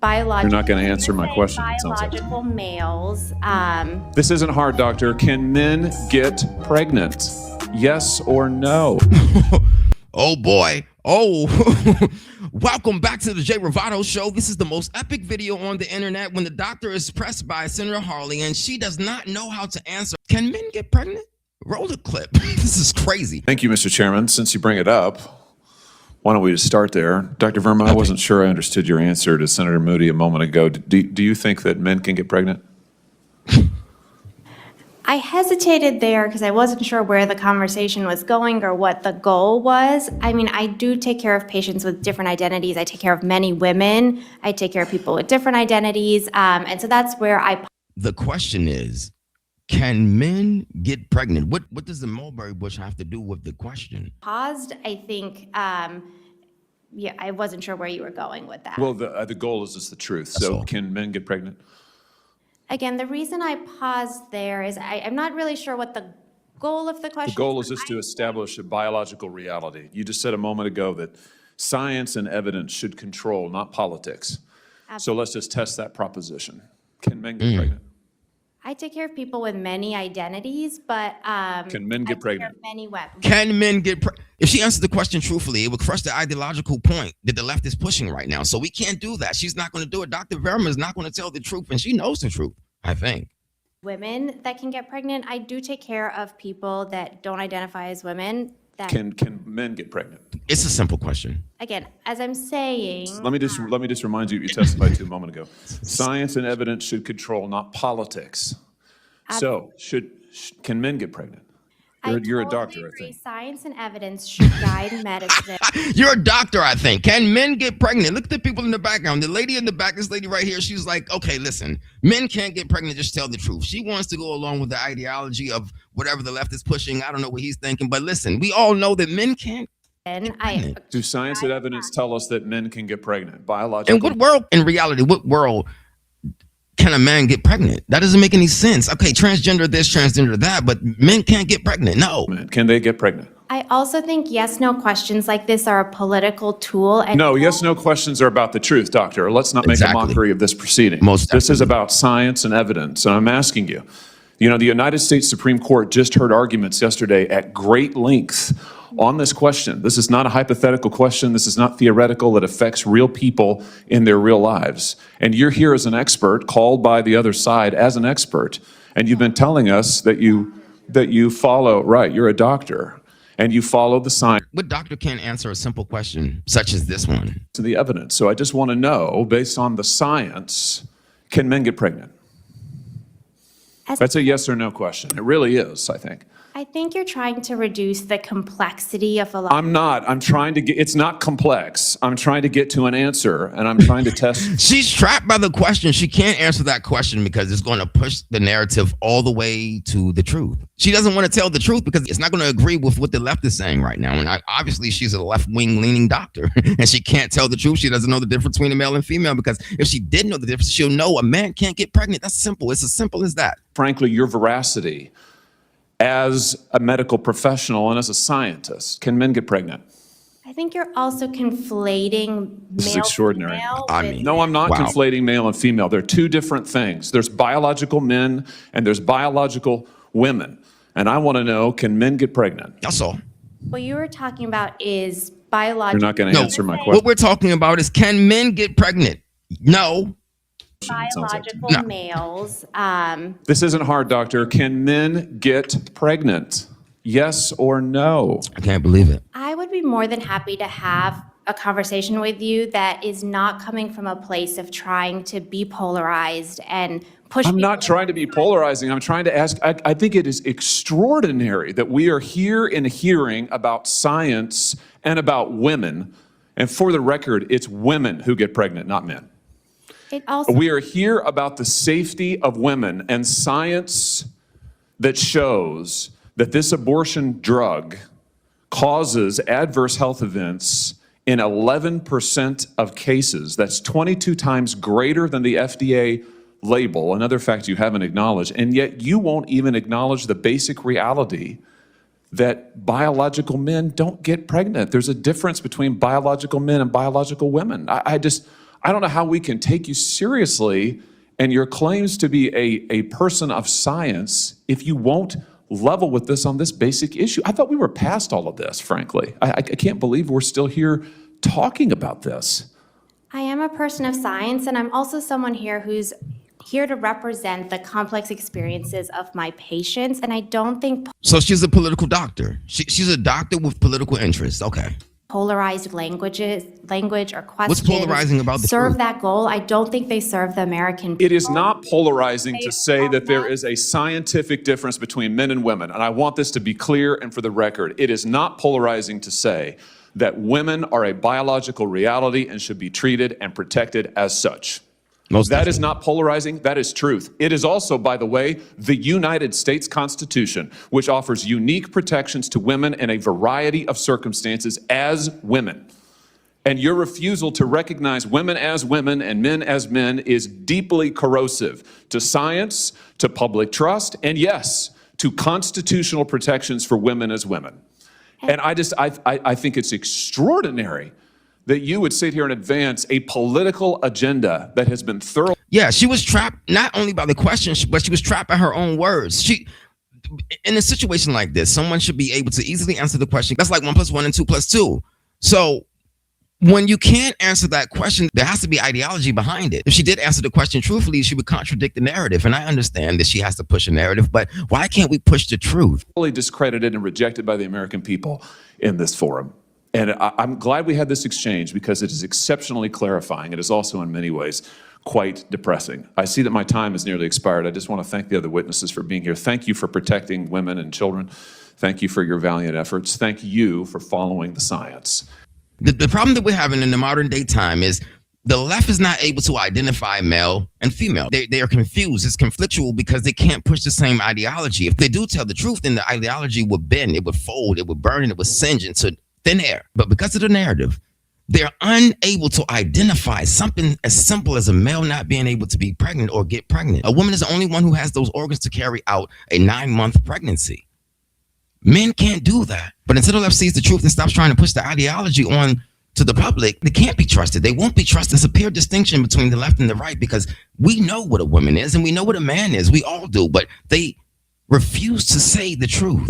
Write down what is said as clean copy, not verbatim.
Biological. You're not going to answer my question. Biological males. This isn't hard, doctor. Can men get pregnant? Yes or no? Oh boy. Oh, welcome back to the Jay Ravato Show. This is the most epic video on the internet when the doctor is pressed by Senator Hawley and she does not know how to answer. Can men get pregnant? Roll the clip. This is crazy. Thank you, Mr. Chairman. Since you bring it up, why don't we just start there? Dr. Verma, I wasn't sure I understood your answer to Senator Moody a moment ago. Do you think that men can get pregnant? I hesitated there because I wasn't sure where the conversation was going or what the goal was. I mean, I do take care of patients with different identities. I take care of many women. I take care of people with different identities. And so that's where The question is, can men get pregnant? What does the mulberry bush have to do with the question? paused. I think, yeah, I wasn't sure where you were going with that. Well, the goal is just the truth. So can men get pregnant? Again, the reason I paused there is I'm not really sure what the goal of the question is. The goal is just to establish a biological reality. You just said a moment ago that science and evidence should control, not politics. So let's just test that proposition. Can men get pregnant? I take care of people with many identities, but Can men get pregnant? Many women. Can men get pregnant? If she answered the question truthfully, it would crush the ideological point that the left is pushing right now. So we can't do that. She's not going to do it. Dr. Verma is not going to tell the truth, and she knows the truth, I think. Women that can get pregnant. I do take care of people that don't identify as women. That Can men get pregnant? It's a simple question. again, as I'm saying, Let me just remind you what you testified to a moment ago. Science and evidence should control, not politics. So can men get pregnant? You're a totally doctor, I agree. think. Science and evidence should guide medicine. You're a doctor, I think. Can men get pregnant? Look at the people in the background. The lady in the back, this lady right here, she's like, okay, listen, men can't get pregnant, just tell the truth. She wants to go along with the ideology of whatever the left is pushing. I don't know what he's thinking, but listen, we all know that men can't. And Do science and evidence tell us that men can get pregnant? Biological. In what world, in reality, what world can a man get pregnant? That doesn't make any sense. Okay, transgender this, transgender that, but men can't get pregnant. No. Can they get pregnant? I also think yes/no questions like this are a political tool. And No, yes/no questions are about the truth, doctor. Let's not make Exactly. a mockery of this proceeding. Most This is definitely. about science and evidence, and I'm asking you. You know, the United States Supreme Court just heard arguments yesterday at great length on this question. This is not a hypothetical question. This is not theoretical. It affects real people in their real lives. And you're here as an expert, called by the other side as an expert, and you've been telling us that you follow, right, you're a doctor, and you follow the science What doctor can't answer a simple question such as this one? and the evidence. So I just want to know, based on the science, can men get pregnant? That's a yes or no question. It really is, I think. I think you're trying to reduce the complexity of a lot. I'm not. I'm trying to get, it's not complex. I'm trying to get to an answer, and I'm trying to test. She's trapped by the question. She can't answer that question because it's going to push the narrative all the way to the truth. She doesn't want to tell the truth because it's not going to agree with what the left is saying right now. And obviously, she's a left-wing leaning doctor, and she can't tell the truth. She doesn't know the difference between a male and female because if she did know the difference, she'll know a man can't get pregnant. That's simple. It's as simple as that. Frankly, your veracity as a medical professional and as a scientist. Can men get pregnant? I think you're also conflating This is male extraordinary. female I with- mean, No, I'm not Wow. conflating male and female. They're two different things. There's biological men and there's biological women. And I want to know, can men get pregnant? That's all. what you were talking about is You're biological. not going to No. answer my What question. we're talking about is, can men get pregnant? No. Biological No. males. This isn't hard, doctor. Can men get pregnant? Yes or no? I can't believe it. I would be more than happy to have a conversation with you that is not coming from a place of trying to be polarized and push. I'm not trying to be polarizing. I'm trying to ask, I think it is extraordinary that we are here in a hearing about science and about women. And for the record, it's women who get pregnant, not men. It also. We are here about the safety of women and science that shows that this abortion drug causes adverse health events in 11% of cases. That's 22 times greater than the FDA label, another fact you haven't acknowledged, and yet you won't even acknowledge the basic reality that biological men don't get pregnant. There's a difference between biological men and biological women. I don't know how we can take you seriously and your claims to be a person of science if you won't level with this on this basic issue. I thought we were past all of this, frankly. I can't believe we're still here talking about this. I am a person of science, and I'm also someone here who's here to represent the complex experiences of my patients, and I don't think So she's a political doctor. She's a doctor with political interests. Okay. polarized language or questions What's polarizing about the serve truth? that goal. I don't think they serve the American people. It is not polarizing to say that there is a scientific difference between men and women. And I want this to be clear and for the record. It is not polarizing to say that women are a biological reality and should be treated and protected as such. That is not polarizing, that is truth. It is also, by the way, the United States Constitution, which offers unique protections to women in a variety of circumstances as women. And your refusal to recognize women as women and men as men is deeply corrosive to science, to public trust, and yes, to constitutional protections for women as women. And I think it's extraordinary that you would sit here and advance a political agenda that has been thoroughly. Yeah, she was trapped not only by the question, but she was trapped by her own words. In a situation like this, someone should be able to easily answer the question. That's like 1 + 1 and 2 + 2. So when you can't answer that question, there has to be ideology behind it. If she did answer the question truthfully, she would contradict the narrative. And I understand that she has to push a narrative, but why can't we push the truth? Discredited and rejected by the American people in this forum. And I'm glad we had this exchange because it is exceptionally clarifying. It is also in many ways quite depressing. I see that my time has nearly expired. I just want to thank the other witnesses for being here. Thank you for protecting women and children. Thank you for your valiant efforts. Thank you for following the science. The problem that we're having in the modern day time is the left is not able to identify male and female. They are confused. It's conflictual because they can't push the same ideology. If they do tell the truth, then the ideology would bend, it would fold, it would burn, and it would singe into thin air. But because of the narrative, they're unable to identify something as simple as a male not being able to be pregnant or get pregnant. A woman is the only one who has those organs to carry out a 9-month pregnancy. Men can't do that. But until the left sees the truth and stops trying to push the ideology on to the public, they can't be trusted. They won't be trusted. There's a pure distinction between the left and the right because we know what a woman is and we know what a man is. We all do, but they refuse to say the truth.